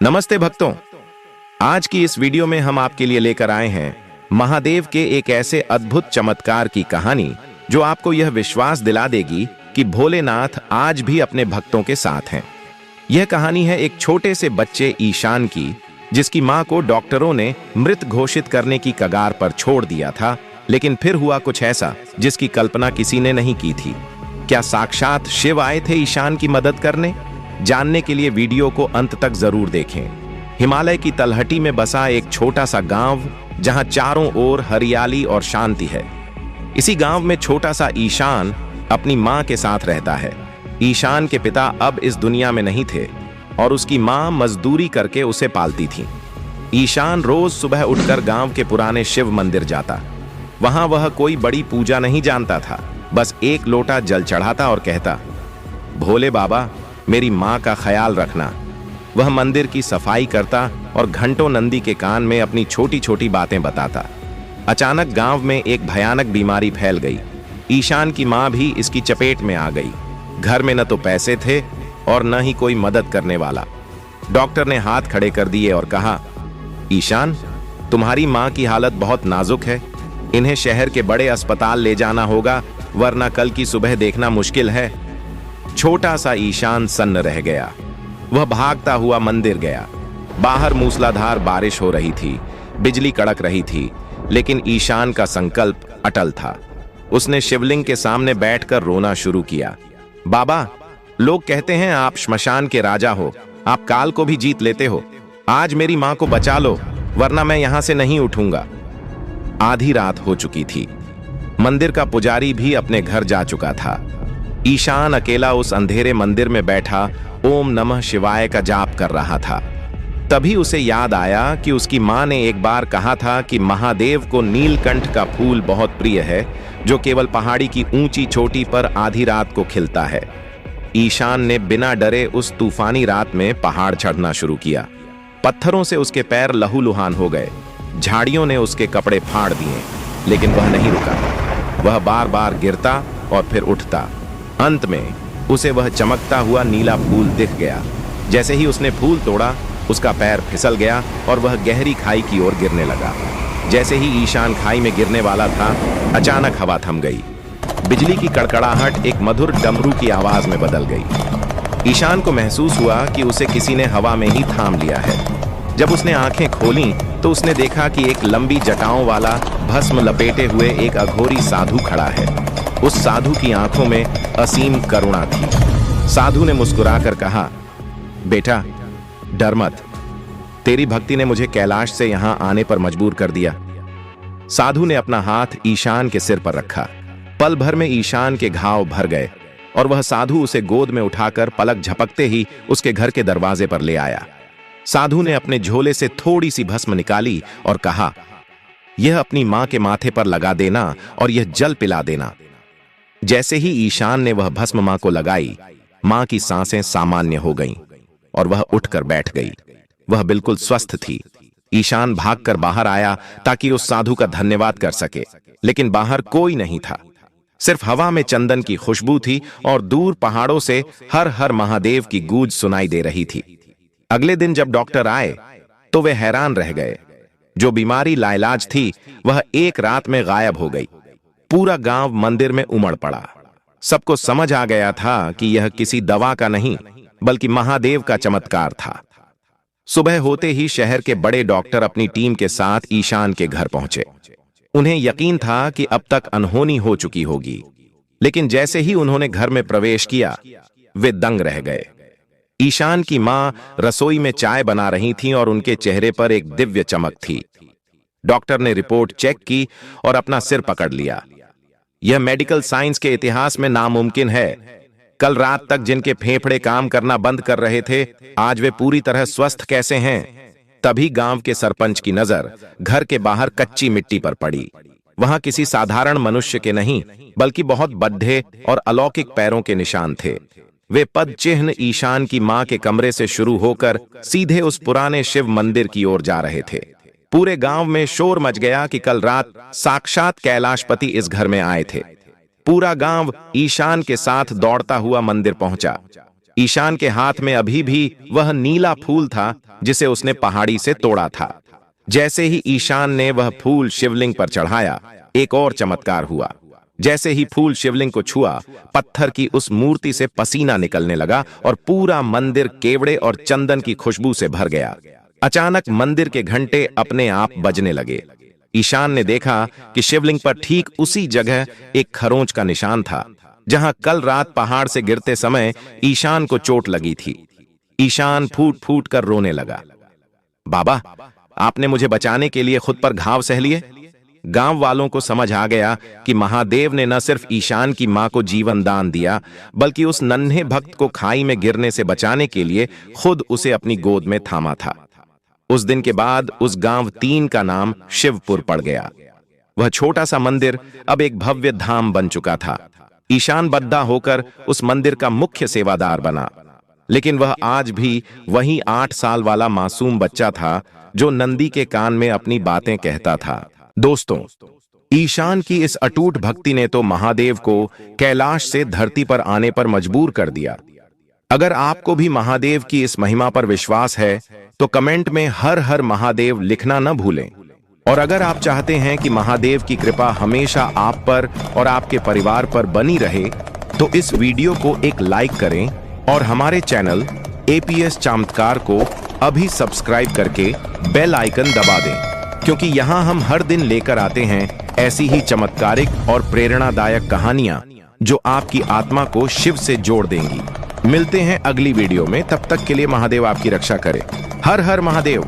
नमस्ते भक्तों। आज की इस वीडियो में हम आपके लिए लेकर आए हैं महादेव के एक ऐसे अद्भुत चमत्कार की कहानी जो आपको यह विश्वास दिला देगी कि भोलेनाथ आज भी अपने भक्तों के साथ हैं। यह कहानी है एक छोटे से बच्चे ईशान की, जिसकी मां को डॉक्टरों ने मृत घोषित करने की कगार पर छोड़ दिया था, लेकिन फिर हुआ कुछ ऐसा जिसकी कल्पना किसी ने नहीं की थी। क्या साक्षात शिव आए थे ईशान की मदद करने? जानने के लिए वीडियो को अंत तक जरूर देखें। हिमालय की तलहटी में बसा एक छोटा सा गांव, जहां चारों ओर हरियाली और शांति है। इसी गांव में छोटा सा ईशान अपनी मां के साथ रहता है। ईशान के पिता अब इस दुनिया में नहीं थे और उसकी मां मजदूरी करके उसे पालती थी। ईशान रोज सुबह उठकर गांव के पुराने शिव मंदिर जाता। वहां वह कोई बड़ी पूजा नहीं जानता था, बस एक लोटा जल चढ़ाता और कहता, भोले बाबा, मेरी मां का ख्याल रखना। वह मंदिर की सफाई करता और घंटों नंदी के कान में अपनी छोटी छोटी बातें बताता। अचानक गांव में एक भयानक बीमारी फैल गई। ईशान की मां भी इसकी चपेट में आ गई। घर में न तो पैसे थे और न ही कोई मदद करने वाला। डॉक्टर ने हाथ खड़े कर दिए और कहा, ईशान, तुम्हारी मां की हालत बहुत नाजुक है। इन्हें शहर के बड़े अस्पताल ले जाना होगा, वरना कल की सुबह देखना मुश्किल है। छोटा सा ईशान सन्न रह गया। वह भागता हुआ मंदिर गया। बाहर मूसलाधार बारिश हो रही थी, बिजली कड़क रही थी, लेकिन ईशान का संकल्प अटल था। उसने शिवलिंग के सामने बैठकर रोना शुरू किया। बाबा, लोग कहते हैं आप श्मशान के राजा हो, आप काल को भी जीत लेते हो। आज मेरी मां को बचा लो, वरना मैं यहां से नहीं उठूंगा। आधी रात हो चुकी थी। मंदिर का पुजारी भी अपने घर जा चुका था। ईशान अकेला उस अंधेरे मंदिर में बैठा ओम नमः शिवाय का जाप कर रहा था। तभी उसे याद आया कि उसकी मां ने एक बार कहा था कि महादेव को नीलकंठ का फूल बहुत प्रिय है, जो केवल पहाड़ी की ऊंची चोटी पर आधी रात को खिलता है। ईशान ने बिना डरे उस तूफानी रात में पहाड़ चढ़ना शुरू किया। पत्थरों से उसके पैर लहूलुहान हो गए। झाड़ियों ने उसके कपड़े फाड़ दिए, लेकिन वह नहीं रुका। वह बार बार गिरता और फिर उठता। अंत में उसे वह चमकता हुआ नीला फूल दिख गया। जैसे ही उसने फूल तोड़ा, उसका पैर फिसल गया और वह गहरी खाई की ओर गिरने लगा। जैसे ही ईशान खाई में गिरने वाला था, अचानक हवा थम गई। बिजली की कड़कड़ाहट एक मधुर डमरू की आवाज में बदल गई। ईशान को महसूस हुआ कि उसे किसी ने हवा में ही थाम लिया है। जब उसने आंखें खोलीं, तो उसने देखा कि एक लंबी जटाओं वाला भस्म लपेटे हुए एक अघोरी साधु खड़ा है। उस साधु की आंखों में असीम करुणा थी। साधु ने मुस्कुराकर कहा, बेटा, डर मत। तेरी भक्ति ने मुझे कैलाश से यहां आने पर मजबूर कर दिया। साधु ने अपना हाथ ईशान के सिर पर रखा। पल भर में ईशान के घाव भर गए और वह साधु उसे गोद में उठाकर पलक झपकते ही उसके घर के दरवाजे पर ले आया। साधु ने अपने झोले से थोड़ी सी भस्म निकाली और कहा, यह अपनी मां के माथे पर लगा देना और यह जल पिला देना। जैसे ही ईशान ने वह भस्म मां को लगाई, मां की सांसें सामान्य हो गईं और वह उठकर बैठ गई। वह बिल्कुल स्वस्थ थी। ईशान भागकर बाहर आया ताकि उस साधु का धन्यवाद कर सके, लेकिन बाहर कोई नहीं था। सिर्फ हवा में चंदन की खुशबू थी और दूर पहाड़ों से हर हर महादेव की गूंज सुनाई दे रही थी। अगले दिन जब डॉक्टर आए, तो वे हैरान रह गए। जो बीमारी लाइलाज थी, वह एक रात में गायब हो गई। पूरा गांव मंदिर में उमड़ पड़ा। सबको समझ आ गया था कि यह किसी दवा का नहीं, बल्कि महादेव का चमत्कार था। सुबह होते ही शहर के बड़े डॉक्टर अपनी टीम के साथ ईशान के घर पहुंचे। उन्हें यकीन था कि अब तक अनहोनी हो चुकी होगी, लेकिन जैसे ही उन्होंने घर में प्रवेश किया, वे दंग रह गए। ईशान की मां रसोई में चाय बना रही थीं और उनके चेहरे पर एक दिव्य चमक थी। डॉक्टर ने रिपोर्ट चेक की और अपना सिर पकड़ लिया। यह मेडिकल साइंस के इतिहास में नामुमकिन है। कल रात तक जिनके फेफड़े काम करना बंद कर रहे थे, आज वे पूरी तरह स्वस्थ कैसे हैं? तभी गांव के सरपंच की नजर घर के बाहर कच्ची मिट्टी पर पड़ी। वहां किसी साधारण मनुष्य के नहीं, बल्कि बहुत बड्ढे और अलौकिक पैरों के निशान थे। वे पद चिन्ह ईशान की मां के कमरे से शुरू होकर सीधे उस पुराने शिव मंदिर की ओर जा रहे थे। पूरे गांव में शोर मच गया कि कल रात साक्षात कैलाशपति इस घर में आए थे। पूरा गांव ईशान के साथ दौड़ता हुआ मंदिर पहुंचा। ईशान के हाथ में अभी भी वह नीला फूल था जिसे उसने पहाड़ी से तोड़ा था। जैसे ही ईशान ने वह फूल शिवलिंग पर चढ़ाया, एक और चमत्कार हुआ। जैसे ही फूल शिवलिंग को छुआ, पत्थर की उस मूर्ति से पसीना निकलने लगा और पूरा मंदिर केवड़े और चंदन की खुशबू से भर गया। अचानक मंदिर के घंटे अपने आप बजने लगे। ईशान ने देखा कि शिवलिंग पर ठीक उसी जगह एक खरोंच का निशान था, जहां कल रात पहाड़ से गिरते समय ईशान को चोट लगी थी। ईशान फूट फूट कर रोने लगा। बाबा, आपने मुझे बचाने के लिए खुद पर घाव सह लिए। गांव वालों को समझ आ गया कि महादेव ने न सिर्फ ईशान की मां को जीवन दान दिया, बल्कि उस नन्हे भक्त को खाई में गिरने से बचाने के लिए खुद उसे अपनी गोद में थामा था। उस दिन के बाद उस गांव 3 का नाम शिवपुर पड़ गया। वह छोटा सा मंदिर अब एक भव्य धाम बन चुका था। ईशान बद्दा होकर उस मंदिर का मुख्य सेवादार बना, लेकिन वह आज भी वही 8 साल वाला मासूम बच्चा था जो नंदी के कान में अपनी बातें कहता था। दोस्तों, ईशान की इस अटूट भक्ति ने तो महादेव को कैलाश से धरती पर आने पर मजबूर कर दिया। अगर आपको भी महादेव की इस महिमा पर विश्वास है तो कमेंट में हर हर महादेव लिखना न भूलें। और अगर आप चाहते हैं कि महादेव की कृपा हमेशा आप पर और आपके परिवार पर बनी रहे, तो इस वीडियो को एक लाइक करें और हमारे चैनल एपीएस चमत्कार को अभी सब्सक्राइब करके बेल आइकन दबा दें, क्योंकि यहां हम हर दिन लेकर आते हैं ऐसी ही चमत्कारिक और प्रेरणादायक कहानियां जो आपकी आत्मा को शिव से जोड़ देंगी। मिलते हैं अगली वीडियो में, तब तक के लिए महादेव आपकी रक्षा करे। हर हर महादेव।